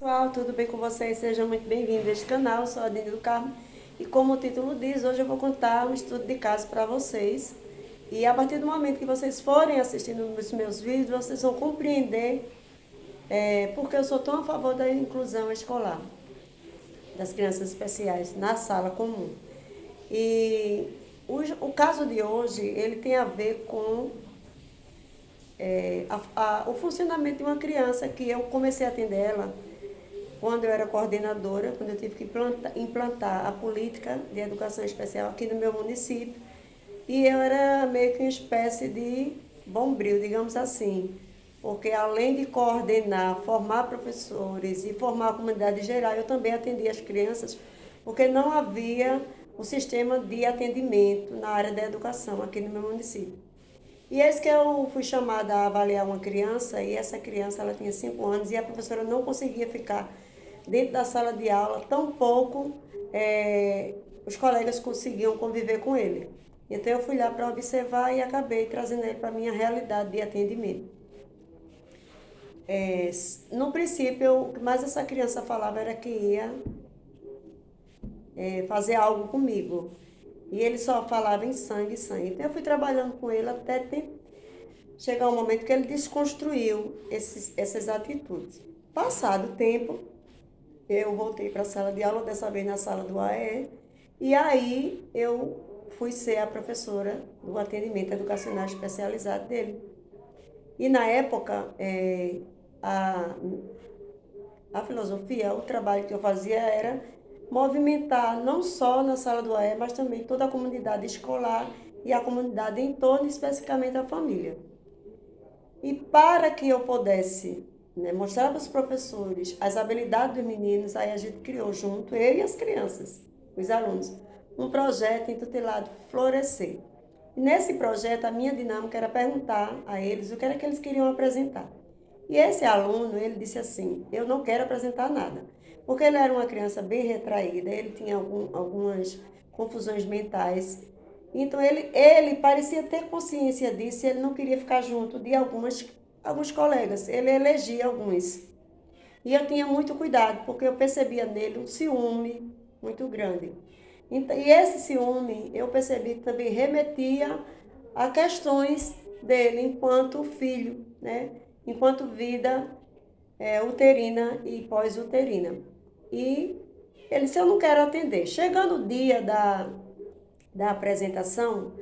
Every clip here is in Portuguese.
Pessoal, tudo bem com vocês? Sejam muito bem-vindos a este canal. Eu sou a Adine do Carmo e, como o título diz, hoje eu vou contar um estudo de caso para vocês. E a partir do momento que vocês forem assistindo os meus vídeos, vocês vão compreender porque eu sou tão a favor da inclusão escolar das crianças especiais na sala comum. E o caso de hoje, ele tem a ver com o funcionamento de uma criança que eu comecei a atender ela quando eu era coordenadora, quando eu tive que implantar a política de educação especial aqui no meu município. E eu era meio que uma espécie de bombril, digamos assim, porque além de coordenar, formar professores e formar a comunidade geral, eu também atendia as crianças, porque não havia um sistema de atendimento na área da educação aqui no meu município. E eis que eu fui chamada a avaliar uma criança, e essa criança ela tinha 5 anos, e a professora não conseguia ficar dentro da sala de aula, tampouco os colegas conseguiam conviver com ele. Então eu fui lá para observar e acabei trazendo ele para a minha realidade de atendimento. No princípio, o que mais essa criança falava era que ia fazer algo comigo. E ele só falava em sangue, sangue. Então eu fui trabalhando com ele até chegar um momento que ele desconstruiu essas atitudes. Passado o tempo, eu voltei para a sala de aula, dessa vez na sala do AE, e aí eu fui ser a professora do atendimento educacional especializado dele. E na época, a, a filosofia, o trabalho que eu fazia era movimentar não só na sala do AE, mas também toda a comunidade escolar e a comunidade em torno, especificamente a família. E para que eu pudesse mostrar para os professores as habilidades dos meninos, aí a gente criou junto, eu e as crianças, os alunos, um projeto intitulado Florescer. E nesse projeto, a minha dinâmica era perguntar a eles o que era que eles queriam apresentar. E esse aluno, ele disse assim, eu não quero apresentar nada. Porque ele era uma criança bem retraída, ele tinha algumas confusões mentais. Então ele parecia ter consciência disso e ele não queria ficar junto de alguns colegas. Ele elegia alguns. E eu tinha muito cuidado, porque eu percebia nele um ciúme muito grande. Então, e esse ciúme eu percebi que também remetia a questões dele enquanto filho, né? Enquanto vida uterina e pós-uterina. E ele disse, eu não quero atender. Chegando o dia da apresentação,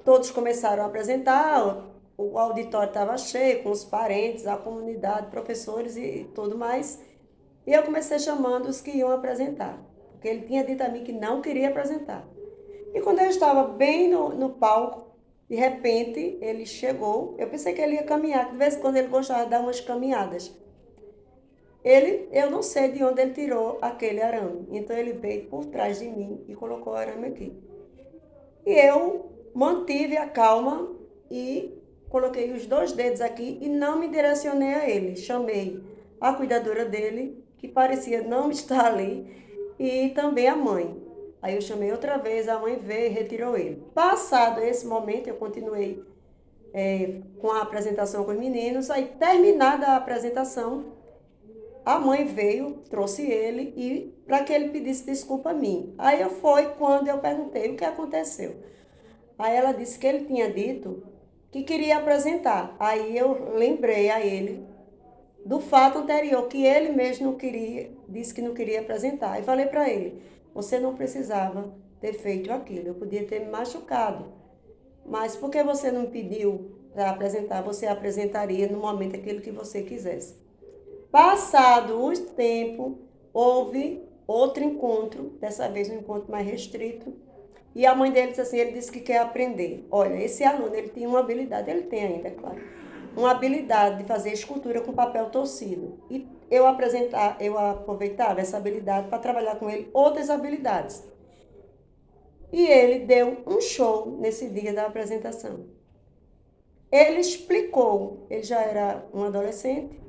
todos começaram a apresentar, o auditório estava cheio, com os parentes, a comunidade, professores e tudo mais. E eu comecei chamando os que iam apresentar, porque ele tinha dito a mim que não queria apresentar. E quando eu estava bem no palco, de repente ele chegou, eu pensei que ele ia caminhar, que de vez em quando ele gostava de dar umas caminhadas. Eu não sei de onde ele tirou aquele arame, então ele veio por trás de mim e colocou o arame aqui. E eu mantive a calma e coloquei os 2 dedos aqui e não me direcionei a ele. Chamei a cuidadora dele, que parecia não estar ali, e também a mãe. Aí eu chamei outra vez, a mãe veio e retirou ele. Passado esse momento, eu continuei com a apresentação com os meninos. Aí, terminada a apresentação, a mãe veio, trouxe ele e para que ele pedisse desculpa a mim. Aí foi quando eu perguntei o que aconteceu. Aí ela disse que ele tinha dito que queria apresentar. Aí eu lembrei a ele do fato anterior, que ele mesmo não queria, disse que não queria apresentar. E falei para ele, você não precisava ter feito aquilo, eu podia ter me machucado. Mas por que você não pediu para apresentar? Você apresentaria no momento aquilo que você quisesse. Passado o tempo, houve outro encontro, dessa vez um encontro mais restrito, e a mãe dele disse assim, ele disse que quer aprender. Olha, esse aluno, ele tinha uma habilidade, ele tem ainda, é claro, uma habilidade de fazer escultura com papel torcido. E eu aproveitava essa habilidade para trabalhar com ele outras habilidades. E ele deu um show nesse dia da apresentação. Ele explicou, ele já era um adolescente,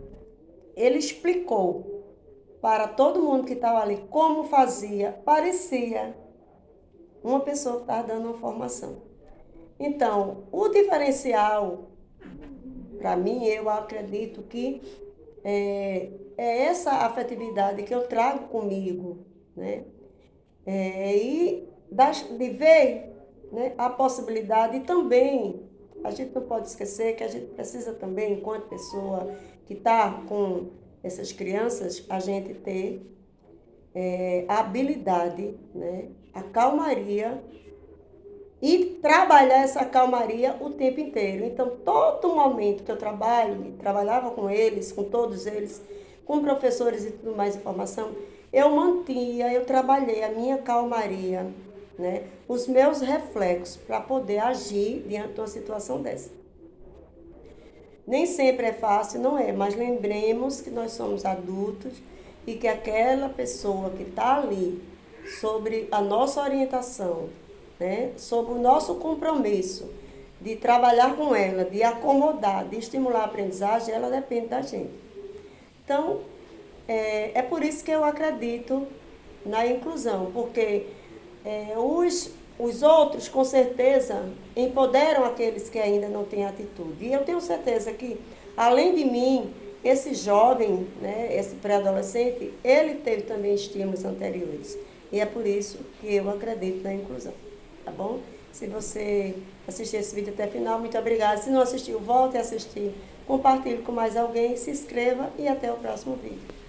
ele explicou para todo mundo que estava ali como fazia, parecia uma pessoa que estava dando uma formação. Então, o diferencial, para mim, eu acredito que É essa afetividade que eu trago comigo, né? De ver, né, a possibilidade e também, a gente não pode esquecer que a gente precisa também, enquanto pessoa que está com essas crianças, a gente ter a habilidade, né, a calmaria e trabalhar essa calmaria o tempo inteiro. Então, todo momento que eu trabalhava com eles, com todos eles, com professores e tudo mais de formação, eu trabalhei a minha calmaria, né? Os meus reflexos para poder agir diante de uma situação dessa. Nem sempre é fácil, não é, mas lembremos que nós somos adultos e que aquela pessoa que está ali sobre a nossa orientação, né, sobre o nosso compromisso de trabalhar com ela, de acomodar, de estimular a aprendizagem, ela depende da gente. Então, é por isso que eu acredito na inclusão, porque os outros, com certeza, empoderam aqueles que ainda não têm atitude. E eu tenho certeza que, além de mim, esse jovem, né, esse pré-adolescente, ele teve também estímulos anteriores. E é por isso que eu acredito na inclusão. Tá bom? Se você assistiu esse vídeo até o final, muito obrigada. Se não assistiu, volte a assistir. Compartilhe com mais alguém, se inscreva e até o próximo vídeo.